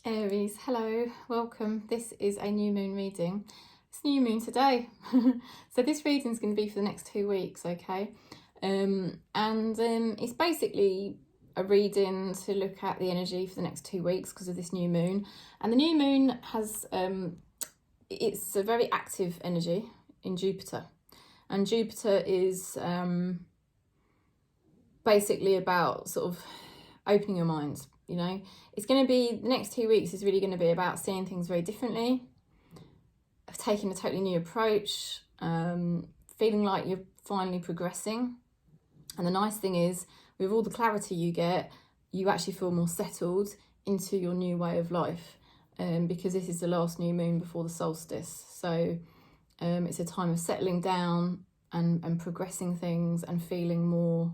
Aries, hello, welcome. This is a new moon reading. It's new moon today. So this reading is going to be for the next 2 weeks, okay? It's basically a reading to look at the energy for the next 2 weeks because of this new moon. And the new moon has, it's a very active energy in Jupiter. And Jupiter is basically about sort of opening your mind. You know, it's going to be, the next 2 weeks is really going to be about seeing things very differently, taking a totally new approach, feeling like you're finally progressing. And the nice thing is, with all the clarity you get, you actually feel more settled into your new way of life, because this is the last new moon before the solstice. So it's a time of settling down and progressing things and feeling more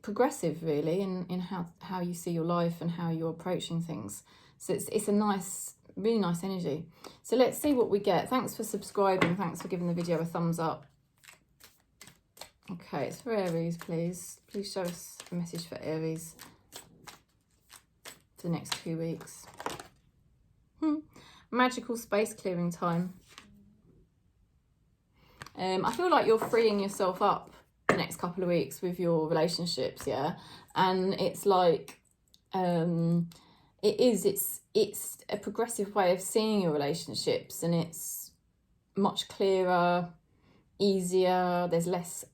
progressive, really, in how you see your life and how you're approaching things. So it's a nice, really nice energy. So let's see what we get. Thanks for subscribing. Thanks for giving the video a thumbs up. Okay, it's for Aries, please. Please show us a message for Aries for the next 2 weeks. Magical space clearing time. I feel like you're freeing yourself up the next couple of weeks with your relationships, yeah, and it's like it's a progressive way of seeing your relationships, and it's much clearer, easier. There's less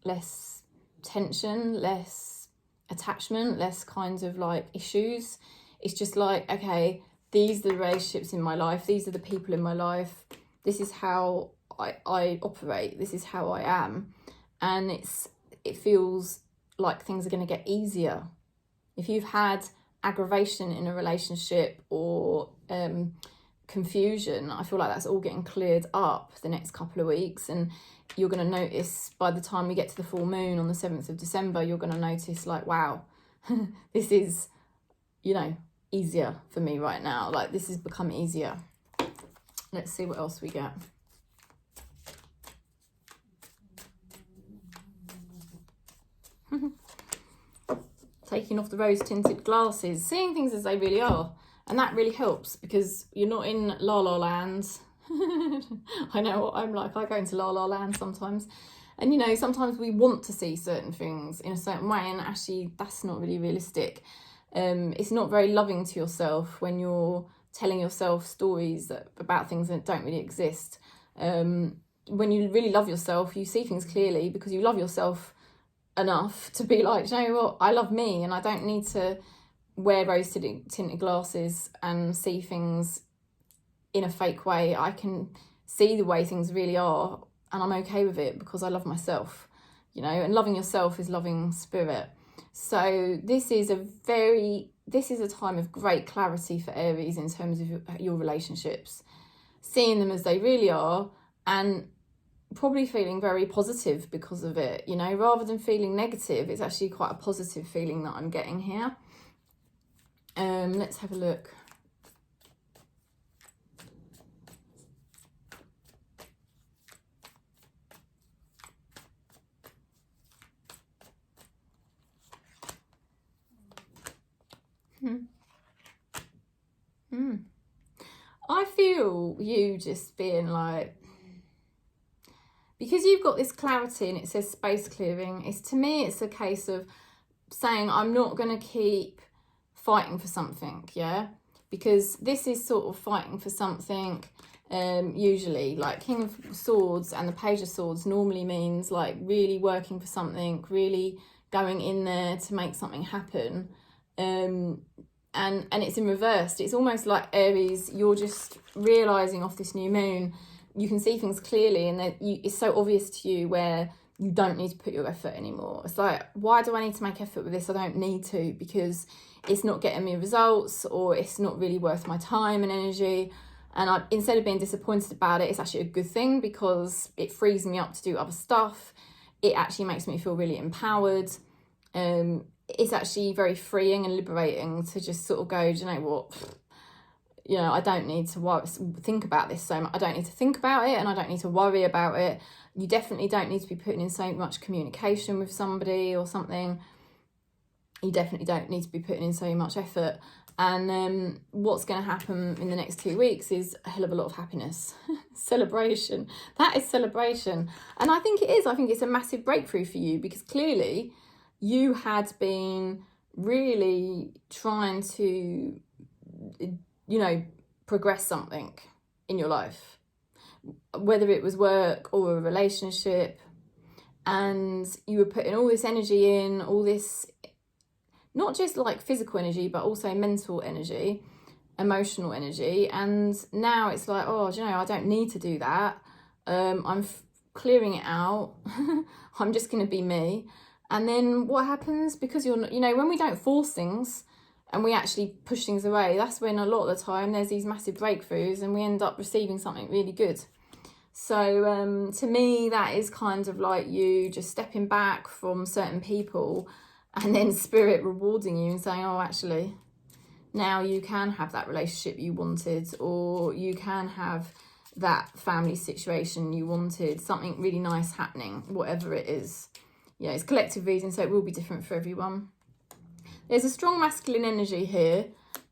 less tension, less attachment, less kinds of like issues. It's just like, okay, these are the relationships in my life, these are the people in my life, this is how I operate, this is how I am. And it feels like things are going to get easier. If you've had aggravation in a relationship or confusion, I feel like that's all getting cleared up the next couple of weeks. And you're going to notice by the time we get to the full moon on the 7th of December, you're going to notice like, wow, this is, you know, easier for me right now. Like, this has become easier. Let's see what else we get. Taking off the rose-tinted glasses, seeing things as they really are. And that really helps because you're not in la-la land. I know what I'm like. I go into la-la land sometimes. And, you know, sometimes we want to see certain things in a certain way, and actually that's not really realistic. It's not very loving to yourself when you're telling yourself stories about things that don't really exist. When you really love yourself, you see things clearly because you love yourself enough to be like, you know what, I love me and I don't need to wear rose tinted glasses and see things in a fake way. I can see the way things really are and I'm okay with it because I love myself, you know, and loving yourself is loving spirit. So this is a time of great clarity for Aries in terms of your relationships, seeing them as they really are, and probably feeling very positive because of it, you know, rather than feeling negative. It's actually quite a positive feeling that I'm getting here. Let's have a look. I feel you just being like, because you've got this clarity and it says space clearing, to me it's a case of saying, I'm not going to keep fighting for something, yeah? Because this is sort of fighting for something, usually, like King of Swords and the Page of Swords normally means like really working for something, really going in there to make something happen. And it's in reverse. It's almost like Aries, you're just realising off this new moon, you can see things clearly, and that it's so obvious to you where you don't need to put your effort anymore. It's like, why do I need to make effort with this? I don't need to, because it's not getting me results, or it's not really worth my time and energy. And instead of being disappointed about it, it's actually a good thing because it frees me up to do other stuff. It actually makes me feel really empowered. It's actually very freeing and liberating to just sort of go, do you know what? You know, I don't need to think about this so much. I don't need to think about it and I don't need to worry about it. You definitely don't need to be putting in so much communication with somebody or something. you definitely don't need to be putting in so much effort. And what's going to happen in the next 2 weeks is a hell of a lot of happiness. Celebration. That is celebration. And I think it is. I think it's a massive breakthrough for you, because clearly you had been really trying to, you know, progress something in your life, whether it was work or a relationship, and you were putting all this energy in, all this, not just like physical energy, but also mental energy, emotional energy. And now it's like, oh, do you know, I don't need to do that. I'm clearing it out. I'm just going to be me. And then what happens? Because you're, you know, when we don't force things and we actually push things away, that's when a lot of the time there's these massive breakthroughs and we end up receiving something really good. So to me, that is kind of like you just stepping back from certain people, and then spirit rewarding you and saying, oh, actually, now you can have that relationship you wanted, or you can have that family situation you wanted, something really nice happening, whatever it is. Yeah, it's collective reading, so it will be different for everyone. There's a strong masculine energy here.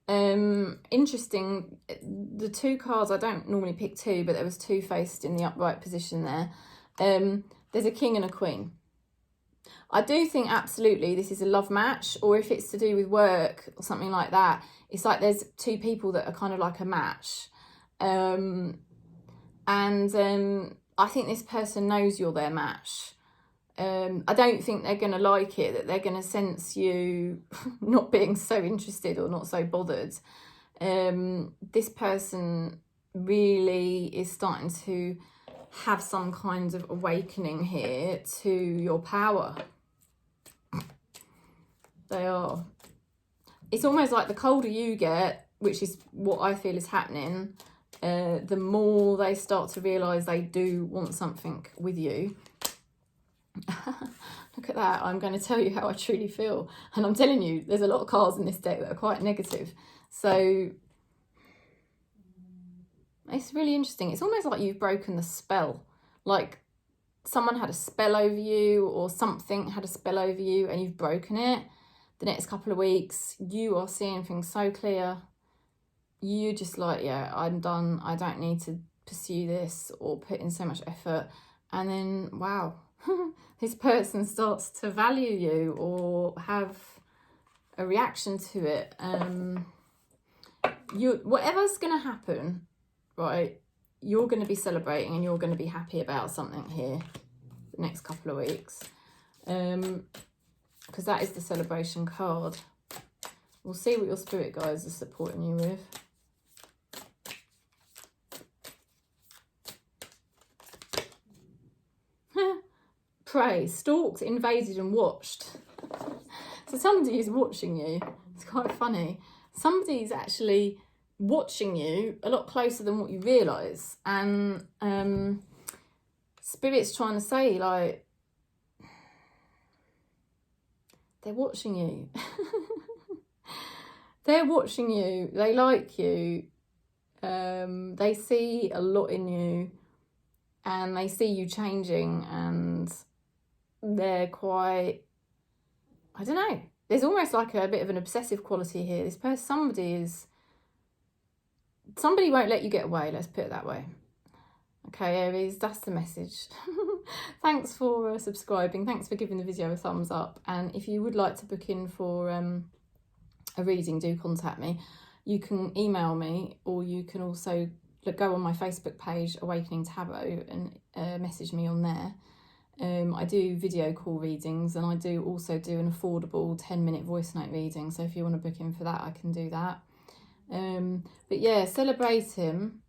Interesting, the two cards, I don't normally pick two, but there was two faced in the upright position there. There's a king and a queen. I do think absolutely this is a love match, or if it's to do with work or something like that, it's like there's two people that are kind of like a match. I think this person knows you're their match. I don't think they're going to like it, that they're going to sense you not being so interested or not so bothered. This person really is starting to have some kind of awakening here to your power. They are. It's almost like the colder you get, which is what I feel is happening, the more they start to realise they do want something with you. Look at that. I'm going to tell you how I truly feel. And I'm telling you, there's a lot of cards in this deck that are quite negative. So it's really interesting. It's almost like you've broken the spell. Like someone had a spell over you, or something had a spell over you, and you've broken it. The next couple of weeks, you are seeing things so clear. You're just like, yeah, I'm done. I don't need to pursue this or put in so much effort. And then, wow, this person starts to value you or have a reaction to it. Whatever's going to happen, right, you're going to be celebrating and you're going to be happy about something here the next couple of weeks. Because that is the celebration card. We'll see what your spirit guides are supporting you with. Prey, stalked, invaded and watched. So somebody is watching you. It's quite funny. Somebody's actually watching you a lot closer than what you realise. And Spirit's trying to say, like, they're watching you. They're watching you. They like you. They see a lot in you. And they see you changing, and they're quite, I don't know, there's almost like a bit of an obsessive quality here. This person, somebody won't let you get away, let's put it that way. Okay, Aries, that's the message. Thanks for subscribing. Thanks for giving the video a thumbs up. And if you would like to book in for a reading, do contact me. You can email me, or you can also go on my Facebook page, Awakening Tarot, and message me on there. I do video call readings, and I do also do an affordable 10-minute voice note reading. So if you want to book in for that, I can do that. But yeah, celebrate him.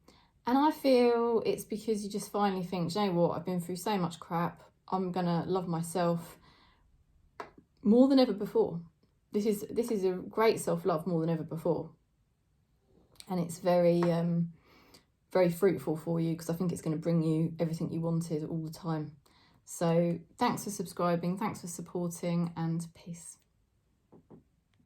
And I feel it's because you just finally think, you know what, I've been through so much crap. I'm going to love myself more than ever before. This is a great self-love more than ever before. And it's very fruitful for you, because I think it's going to bring you everything you wanted all the time. So thanks for subscribing, thanks for supporting, and peace.